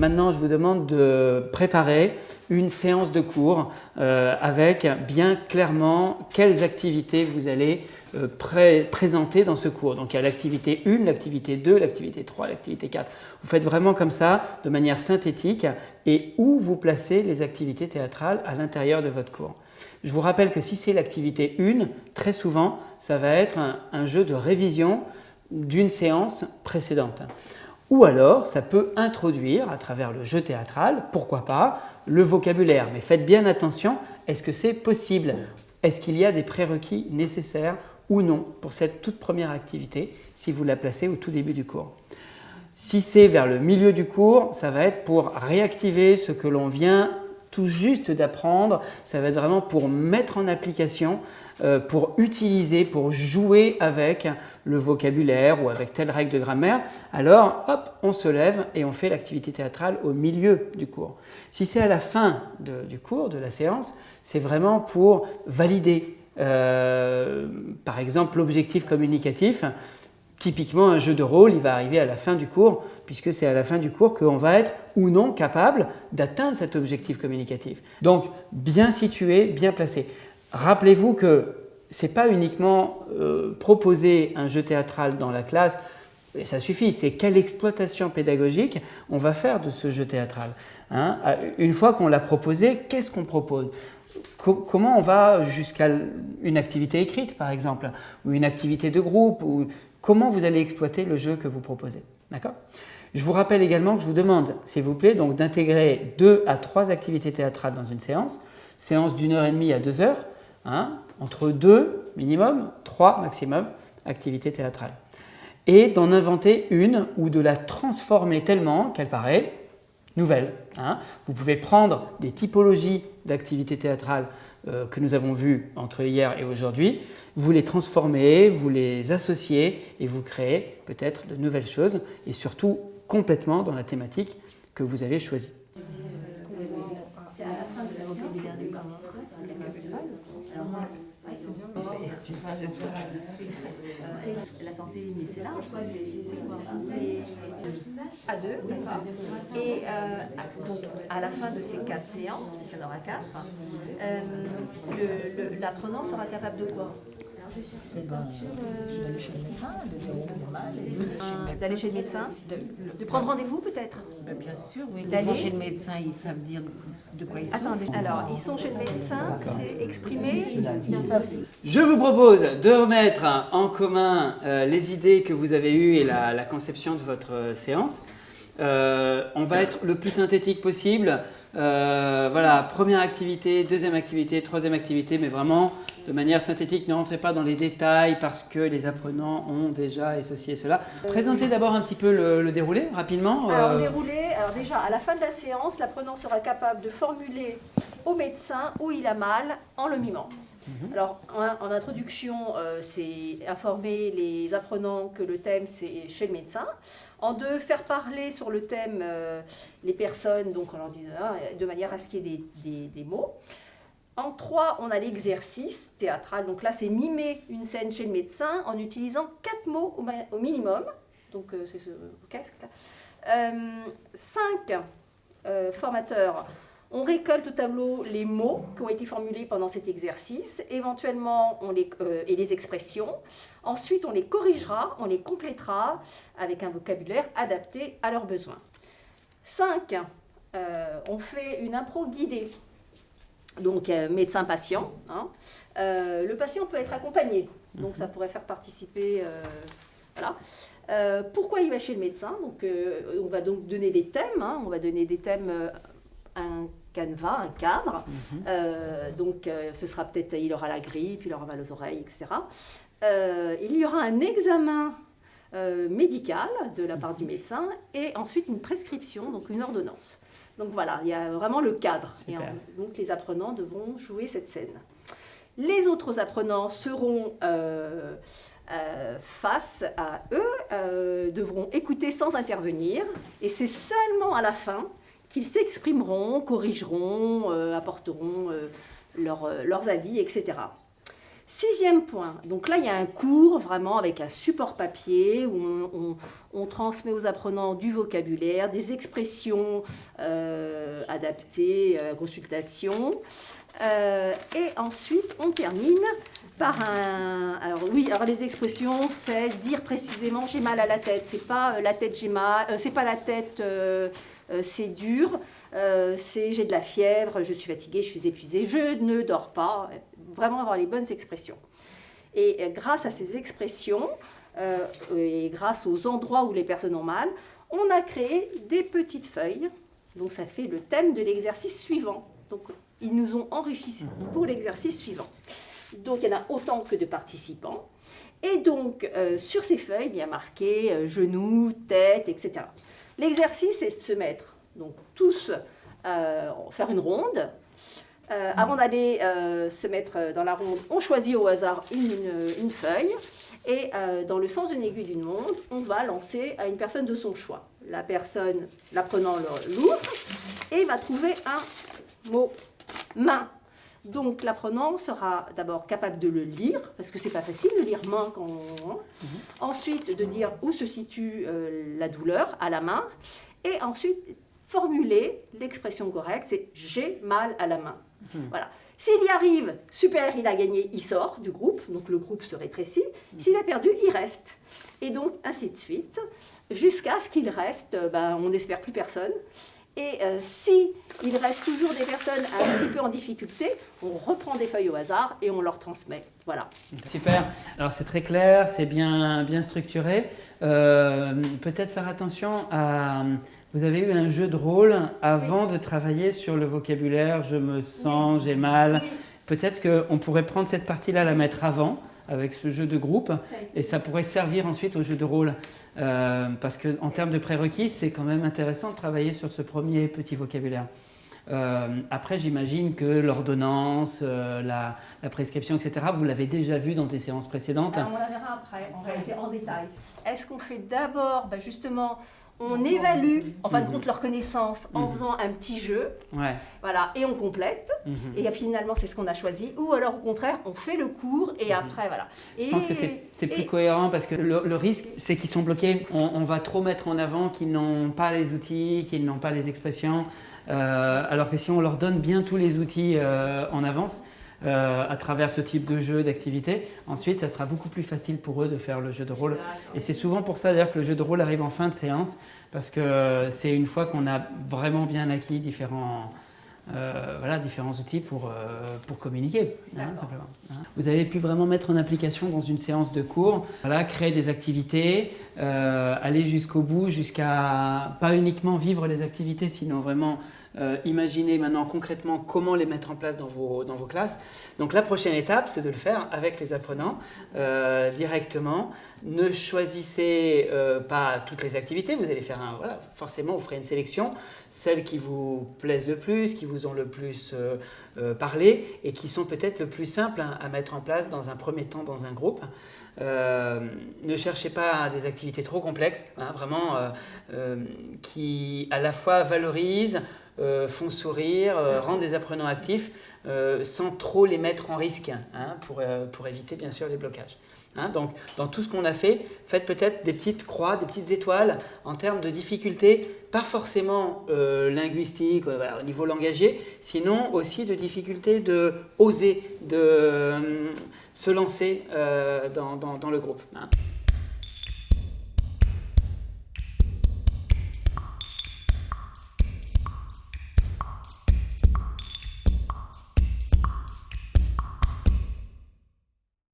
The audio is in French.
maintenant, je vous demande de préparer une séance de cours avec bien clairement quelles activités vous allez présenter dans ce cours. Donc il y a l'activité 1, l'activité 2, l'activité 3, l'activité 4. Vous faites vraiment comme ça, de manière synthétique, et où vous placez les activités théâtrales à l'intérieur de votre cours. Je vous rappelle que si c'est l'activité 1, très souvent, ça va être un jeu de révision d'une séance précédente. Ou alors, ça peut introduire, à travers le jeu théâtral, pourquoi pas, le vocabulaire. Mais faites bien attention, est-ce que c'est possible? Est-ce qu'il y a des prérequis nécessaires ou non pour cette toute première activité, si vous la placez au tout début du cours? Si c'est vers le milieu du cours, ça va être pour réactiver ce que l'on vient tout juste d'apprendre, ça va être vraiment pour mettre en application, pour utiliser, pour jouer avec le vocabulaire ou avec telle règle de grammaire. Alors, hop, on se lève et on fait l'activité théâtrale au milieu du cours. Si c'est à la fin du cours, de la séance, c'est vraiment pour valider, par exemple, l'objectif communicatif. Typiquement, un jeu de rôle, il va arriver à la fin du cours, puisque c'est à la fin du cours qu'on va être ou non capable d'atteindre cet objectif communicatif. Donc, bien situé, bien placé. Rappelez-vous que ce n'est pas uniquement proposer un jeu théâtral dans la classe, et ça suffit, c'est quelle exploitation pédagogique on va faire de ce jeu théâtral. Hein? Une fois qu'on l'a proposé, qu'est-ce qu'on propose ? Comment on va jusqu'à une activité écrite, par exemple, ou une activité de groupe, ou comment vous allez exploiter le jeu que vous proposez. D'accord ? Je vous rappelle également que je vous demande, s'il vous plaît, donc d'intégrer 2 à 3 activités théâtrales dans une séance d'1h30 à 2 heures, hein, entre 2 minimum, 3 maximum activités théâtrales. Et d'en inventer une ou de la transformer tellement qu'elle paraît nouvelle. Hein. Vous pouvez prendre des typologies d'activités théâtrales que nous avons vues entre hier et aujourd'hui, vous les transformez, vous les associez et vous créez peut-être de nouvelles choses et surtout complètement dans la thématique que vous avez choisie. C'est à la fin de la santé, mais c'est là, c'est quoi? C'est à 2, d'accord. Et donc, à la fin de ces 4 séances, puisqu'il y en aura 4, l'apprenant sera capable de quoi? D'aller chez le médecin, de prendre rendez-vous peut-être? Bien sûr, oui. D'aller chez le médecin, ils savent dire de quoi ils sont. Attendez, alors ils sont chez le médecin, c'est exprimé. Je vous propose de remettre en commun les idées que vous avez eues et la conception de votre séance. On va être le plus synthétique possible. Voilà, première activité, deuxième activité, troisième activité, mais vraiment de manière synthétique. Ne rentrez pas dans les détails parce que les apprenants ont déjà et ceci et cela. Présentez d'abord un petit peu le déroulé rapidement. Alors, déjà, à la fin de la séance, l'apprenant sera capable de formuler au médecin où il a mal en le mimant. Alors, en introduction, c'est informer les apprenants que le thème, c'est chez le médecin. En 2, faire parler sur le thème les personnes, donc on leur dit de manière à ce qu'il y ait des mots. En 3, on a l'exercice théâtral. Donc là, c'est mimer une scène chez le médecin en utilisant 4 mots au minimum. Donc, c'est ce casque-là. 5, formateurs. On récolte au tableau les mots qui ont été formulés pendant cet exercice, éventuellement et les expressions. Ensuite, on les corrigera, on les complétera avec un vocabulaire adapté à leurs besoins. 5, on fait une impro guidée. Donc, médecin-patient. Hein. Le patient peut être accompagné, donc ça pourrait faire participer. Voilà. Pourquoi il va chez le médecin? Donc, on va donc donner des thèmes. Hein. On va donner des thèmes, un canevas, un cadre. Donc, ce sera peut-être, il aura la grippe, il aura mal aux oreilles, etc. Il y aura un examen médical de la part du médecin et ensuite une prescription, donc une ordonnance. Donc voilà, il y a vraiment le cadre. Et donc les apprenants devront jouer cette scène. Les autres apprenants seront face à eux, devront écouter sans intervenir. Et c'est seulement à la fin qu'ils s'exprimeront, corrigeront, apporteront leurs avis, etc. 6e point, donc là il y a un cours vraiment avec un support papier où on transmet aux apprenants du vocabulaire, des expressions adaptées, consultation. Et ensuite on termine par alors les expressions, c'est dire précisément j'ai mal à la tête, c'est pas la tête j'ai mal, c'est pas la tête c'est dur, c'est j'ai de la fièvre, je suis fatiguée, je suis épuisée, je ne dors pas. Vraiment avoir les bonnes expressions. Et grâce à ces expressions, et grâce aux endroits où les personnes ont mal, on a créé des petites feuilles. Donc ça fait le thème de l'exercice suivant. Donc ils nous ont enrichis pour l'exercice suivant. Donc il y en a autant que de participants. Et donc sur ces feuilles, il y a marqué genoux, tête, etc. L'exercice, c'est de se mettre, donc tous, faire une ronde. Avant d'aller se mettre dans la ronde, on choisit au hasard une feuille et dans le sens d'une aiguille d'une montre, on va lancer à une personne de son choix. La personne, l'apprenant, l'ouvre et va trouver un mot main. Donc l'apprenant sera d'abord capable de le lire, parce que c'est pas facile de lire main quand ensuite de dire où se situe la douleur à la main, et ensuite formuler l'expression correcte, c'est j'ai mal à la main. Voilà. S'il y arrive, super, il a gagné, il sort du groupe, donc le groupe se rétrécit. S'il a perdu, il reste. Et donc, ainsi de suite, jusqu'à ce qu'il reste, on n'espère plus personne. Et si il reste toujours des personnes un petit peu en difficulté, on reprend des feuilles au hasard et on leur transmet. Voilà. Super. Alors c'est très clair, c'est bien structuré. Peut-être faire attention à... Vous avez eu un jeu de rôle avant de travailler sur le vocabulaire, je me sens, j'ai mal. Peut-être qu'on pourrait prendre cette partie-là, la mettre avant, avec ce jeu de groupe, et ça pourrait servir ensuite au jeu de rôle. Parce qu'en termes de prérequis, c'est quand même intéressant de travailler sur ce premier petit vocabulaire. Après, j'imagine que l'ordonnance, la prescription, etc., vous l'avez déjà vu dans des séances précédentes. Alors, on la verra après, en réalité, en détail. Est-ce qu'on fait d'abord, justement, on évalue, en fin de compte, leur connaissance en faisant un petit jeu, voilà, et on complète, et finalement, c'est ce qu'on a choisi, ou alors, au contraire, on fait le cours, et après, voilà. Je pense que c'est plus cohérent, parce que le risque, c'est qu'ils sont bloqués. On va trop mettre en avant qu'ils n'ont pas les outils, qu'ils n'ont pas les expressions, alors que si on leur donne bien tous les outils en avance, à travers ce type de jeu, d'activité, ensuite ça sera beaucoup plus facile pour eux de faire le jeu de rôle. Et c'est souvent pour ça d'ailleurs que le jeu de rôle arrive en fin de séance, parce que c'est une fois qu'on a vraiment bien acquis différents outils pour communiquer, simplement. Vous avez pu vraiment mettre en application dans une séance de cours, créer des activités, aller jusqu'au bout, jusqu'à pas uniquement vivre les activités, sinon vraiment imaginer maintenant concrètement comment les mettre en place dans vos classes. Donc la prochaine étape, c'est de le faire avec les apprenants directement. Ne choisissez pas toutes les activités, vous allez faire forcément vous ferez une sélection, celles qui vous plaisent le plus, qui vous ont le plus parlé et qui sont peut-être le plus simples à mettre en place dans un premier temps dans un groupe. Ne cherchez pas des activités trop complexes, vraiment qui à la fois valorisent, font sourire, rendent les apprenants actifs sans trop les mettre en risque pour éviter bien sûr les blocages. Donc dans tout ce qu'on a fait, faites peut-être des petites croix, des petites étoiles en termes de difficultés, pas forcément linguistiques au niveau langagier, sinon aussi de difficultés de oser, de se lancer dans le groupe.